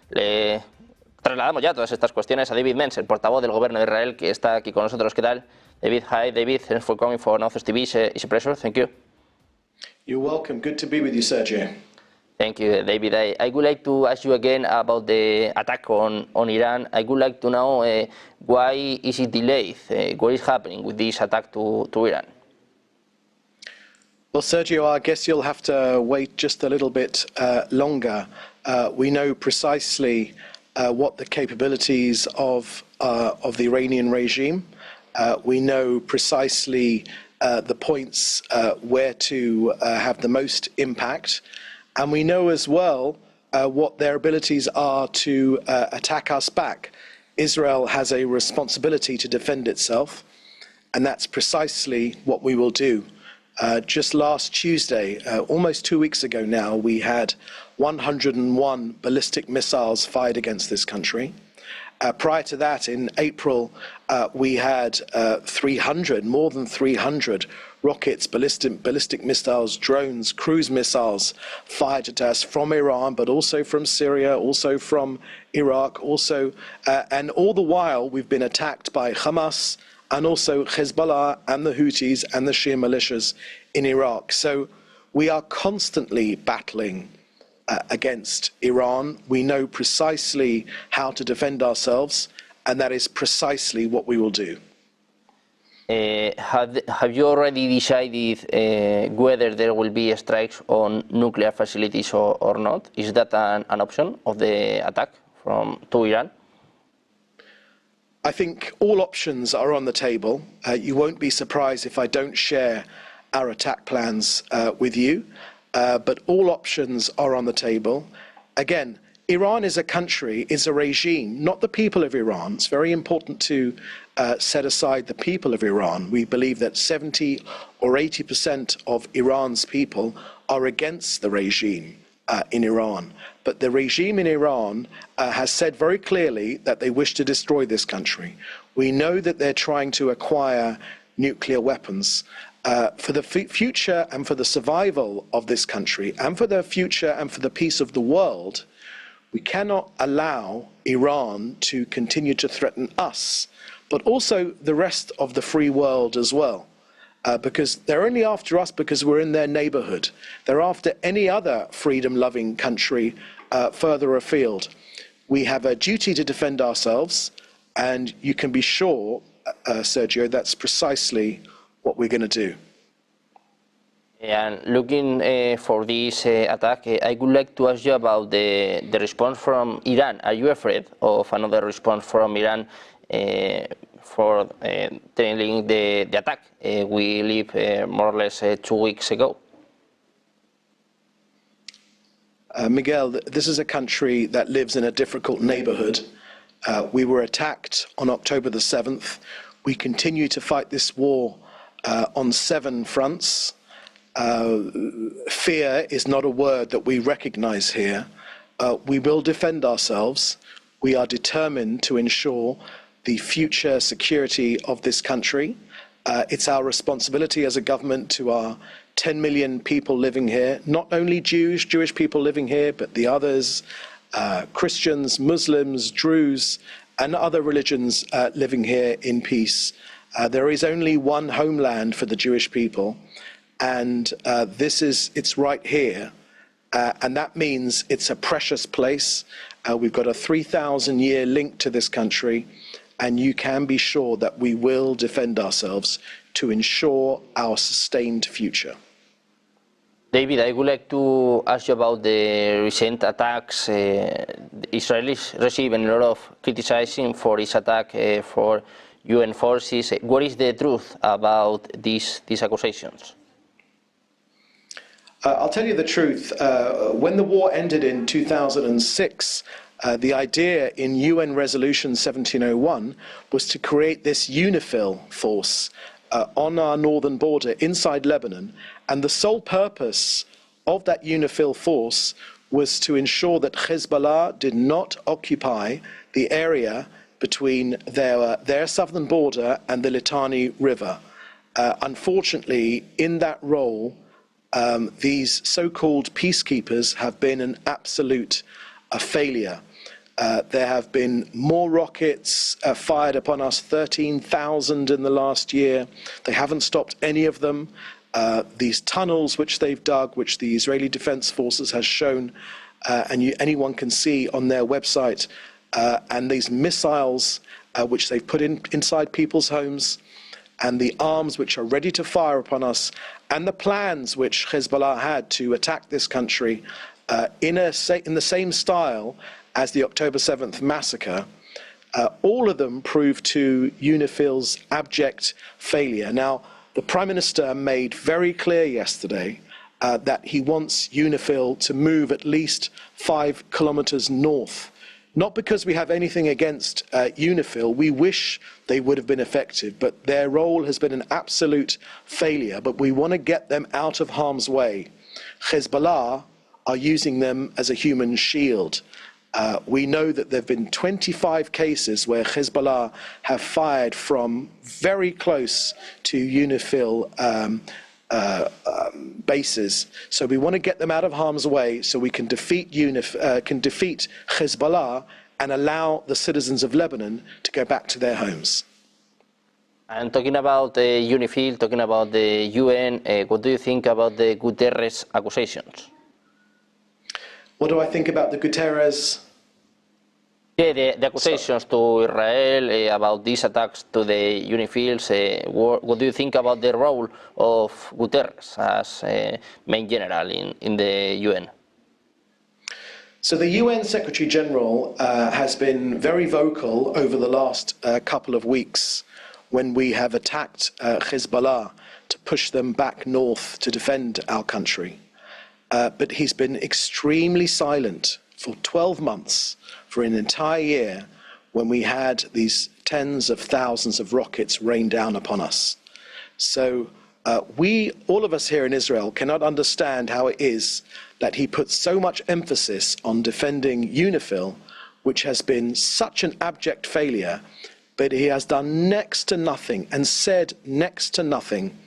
Le trasladamos ya todas estas cuestiones a David Mencer, portavoz del gobierno de Israel, que está aquí con nosotros. ¿Qué tal? David, hi. David, thanks for coming for Negocios TV. It's a pleasure. Thank you. You're welcome. Good to be with you, Sergio. Thank you, David. I would like to ask you again about the attack on Iran. I would like to know why is it delayed? What is happening with this attack to Iran? Well, Sergio, I guess you'll have to wait just a little bit longer. We know precisely what the capabilities of the Iranian regime. We know precisely the points where to have the most impact. And we know as well what their abilities are to attack us back. Israel has a responsibility to defend itself, and that's precisely what we will do. Just last Tuesday, almost 2 weeks ago now, we had 101 ballistic missiles fired against this country. Prior to that, in April, we had 300, more than 300 rockets, ballistic missiles, drones, cruise missiles fired at us from Iran, but also from Syria, also from Iraq, and all the while we've been attacked by Hamas and also Hezbollah and the Houthis and the Shia militias in Iraq. So we are constantly battling against Iran. We know precisely how to defend ourselves, and that is precisely what we will do. Have you already decided whether there will be strikes on nuclear facilities or not? Is that an option of the attack to Iran? I think all options are on the table. You won't be surprised if I don't share our attack plans with you. But all options are on the table. Again, Iran is a country, is a regime, not the people of Iran. It's very important to set aside the people of Iran. We believe that 70 or 80% of Iran's people are against the regime in Iran. But the regime in Iran has said very clearly that they wish to destroy this country. We know that they're trying to acquire nuclear weapons. For the future and for the survival of this country, and for the future and for the peace of the world, we cannot allow Iran to continue to threaten us, but also the rest of the free world as well. Because they're only after us because we're in their neighborhood. They're after any other freedom-loving country further afield. We have a duty to defend ourselves, and you can be sure, Sergio, that's precisely what we're going to do. And looking for this attack, I would like to ask you about the response from Iran. Are you afraid of another response from Iran for trailing the attack we lived more or less 2 weeks ago? Miguel, this is a country that lives in a difficult neighborhood. We were attacked on October the 7th. We continue to fight this war on 7 fronts. Fear is not a word that we recognize here. We will defend ourselves. We are determined to ensure the future security of this country. It's our responsibility as a government to our 10 million people living here, not only Jewish people living here, but the others, Christians, Muslims, Druze, and other religions living here in peace. There is only one homeland for the Jewish people, and it's right here, and that means it's a precious place. We've got a 3,000-year link to this country, and you can be sure that we will defend ourselves to ensure our sustained future. David, I would like to ask you about the recent attacks. The Israelis receiving a lot of criticism for this attack for UN forces. What is the truth about these accusations? I'll tell you the truth. When the war ended in 2006, the idea in UN Resolution 1701 was to create this UNIFIL force on our northern border inside Lebanon, and the sole purpose of that UNIFIL force was to ensure that Hezbollah did not occupy the area between their southern border and the Litani River. Unfortunately, in that role, these so-called peacekeepers have been an absolute failure. There have been more rockets fired upon us, 13,000 in the last year. They haven't stopped any of them. These tunnels which they've dug, which the Israeli Defense Forces has shown, and anyone can see on their website, and these missiles which they've put inside people's homes, and the arms which are ready to fire upon us, and the plans which Hezbollah had to attack this country in the same style as the October 7th massacre, all of them proved to UNIFIL's abject failure. Now, the Prime Minister made very clear yesterday that he wants UNIFIL to move at least 5 kilometers north. Not because we have anything against UNIFIL, we wish they would have been effective, but their role has been an absolute failure, but we want to get them out of harm's way. Hezbollah are using them as a human shield. We know that there have been 25 cases where Hezbollah have fired from very close to UNIFIL bases. So we want to get them out of harm's way so we can defeat Hezbollah and allow the citizens of Lebanon to go back to their homes. And talking about UNIFIL, talking about the UN, what do you think about the Guterres accusations? What do I think about the Guterres? Yeah, the accusations to Israel about these attacks to the UNIFILs. What do you think about the role of Guterres as main general in the UN? So the UN Secretary General has been very vocal over the last couple of weeks when we have attacked Hezbollah to push them back north to defend our country. But he's been extremely silent for 12 months, for an entire year, when we had these tens of thousands of rockets rain down upon us. So all of us here in Israel, cannot understand how it is that he puts so much emphasis on defending UNIFIL, which has been such an abject failure, but he has done next to nothing and said next to nothing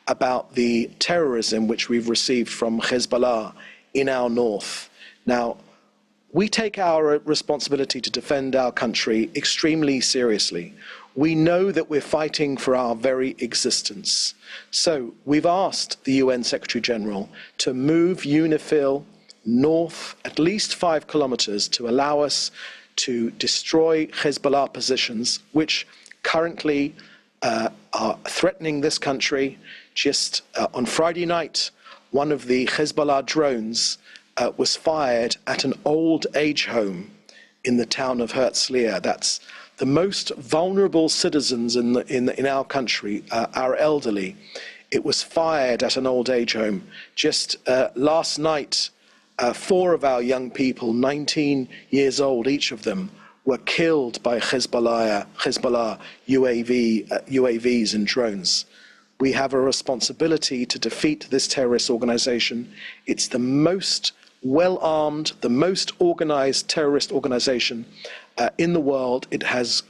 about the terrorism which we've received from Hezbollah in our north. Now, we take our responsibility to defend our country extremely seriously. We know that we're fighting for our very existence. So we've asked the UN Secretary General to move UNIFIL north at least 5 kilometers to allow us to destroy Hezbollah positions, which currently are threatening this country. Just on Friday night, one of the Hezbollah drones was fired at an old age home in the town of Herzliya. That's the most vulnerable citizens in our country, our elderly. It was fired at an old age home. Just last night, 4 of our young people, 19 years old, each of them, were killed by Hezbollah UAVs and drones. We have a responsibility to defeat this terrorist organization. It's the most well-armed, the most organized terrorist organization in the world. It has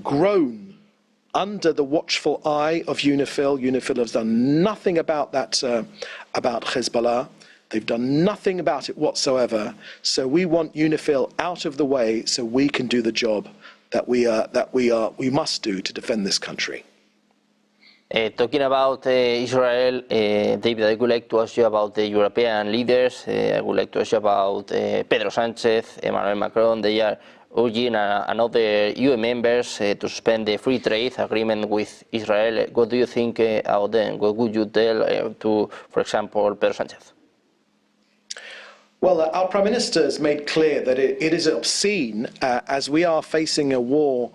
grown under the watchful eye of UNIFIL. UNIFIL has done nothing about that, about Hezbollah. They've done nothing about it whatsoever. So we want UNIFIL out of the way so we can do the job that we must do to defend this country. Talking about Israel, David, I would like to ask you about the European leaders. I would like to ask you about Pedro Sánchez, Emmanuel Macron. They are urging another UN members to suspend the free trade agreement with Israel. What do you think about them? What would you tell to, for example, Pedro Sánchez? Well, our Prime Minister has made clear that it is obscene, as we are facing a war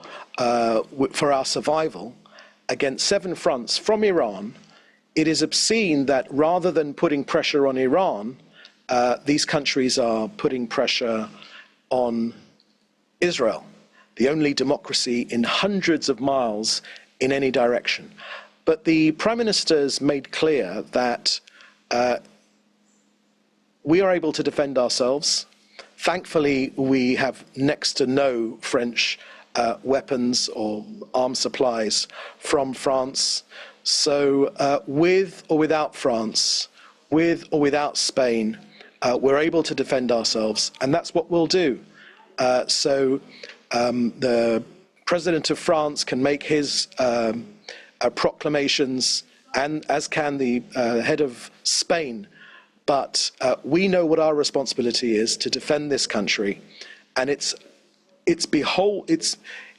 for our survival against 7 fronts from Iran. It is obscene that rather than putting pressure on Iran, these countries are putting pressure on Israel, the only democracy in hundreds of miles in any direction. But the Prime Minister has made clear that we are able to defend ourselves. Thankfully, we have next to no French weapons or arms supplies from France. So with or without France, with or without Spain, we're able to defend ourselves, and that's what we'll do. The President of France can make his proclamations, and as can the head of Spain, but we know what our responsibility is to defend this country, and it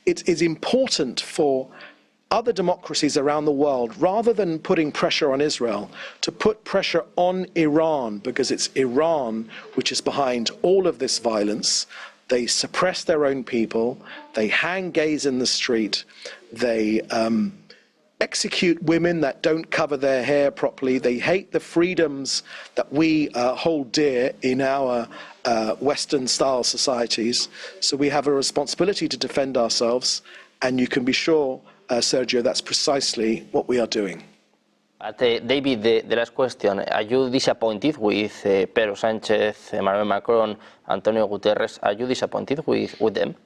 is important for other democracies around the world, rather than putting pressure on Israel, to put pressure on Iran, because it's Iran which is behind all of this violence. They suppress their own people, they hang gays in the street, they execute women that don't cover their hair properly, they hate the freedoms that we hold dear in our Western-style societies. So we have a responsibility to defend ourselves, and you can be sure, Sergio, that's precisely what we are doing. David, the last question. Are you disappointed with Pedro Sánchez, Emmanuel Macron, Antonio Guterres? Are you disappointed with them?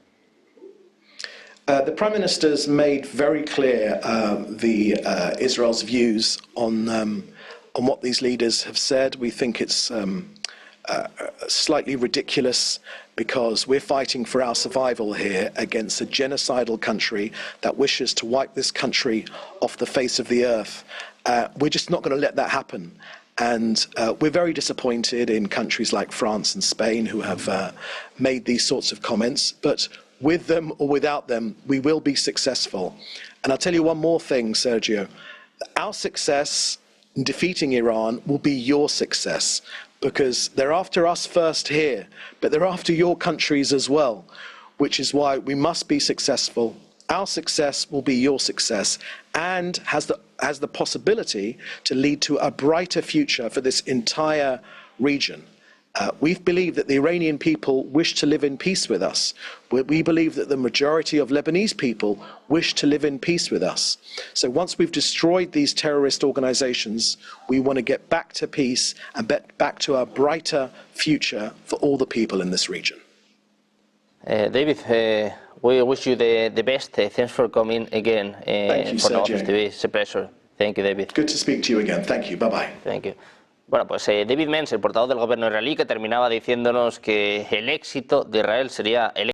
The Prime Minister's made very clear Israel's views on what these leaders have said. We think it's slightly ridiculous, because we're fighting for our survival here against a genocidal country that wishes to wipe this country off the face of the earth. We're just not going to let that happen. And we're very disappointed in countries like France and Spain who have made these sorts of comments. But with them or without them, we will be successful. And I'll tell you one more thing, Sergio. Our success in defeating Iran will be your success, because they're after us first here, but they're after your countries as well, which is why we must be successful. Our success will be your success, and has the possibility to lead to a brighter future for this entire region. We believe that the Iranian people wish to live in peace with us. We believe that the majority of Lebanese people wish to live in peace with us. So once we've destroyed these terrorist organizations, we want to get back to peace and back to a brighter future for all the people in this region. David, we wish you the best. Thanks for coming again. Thank you, for Sergio. Negocios TV. It's a pleasure. Thank you, David. Good to speak to you again. Thank you. Bye-bye. Thank you. Bueno, pues David Mencer, portavoz del gobierno israelí, que terminaba diciéndonos que el éxito de Israel sería el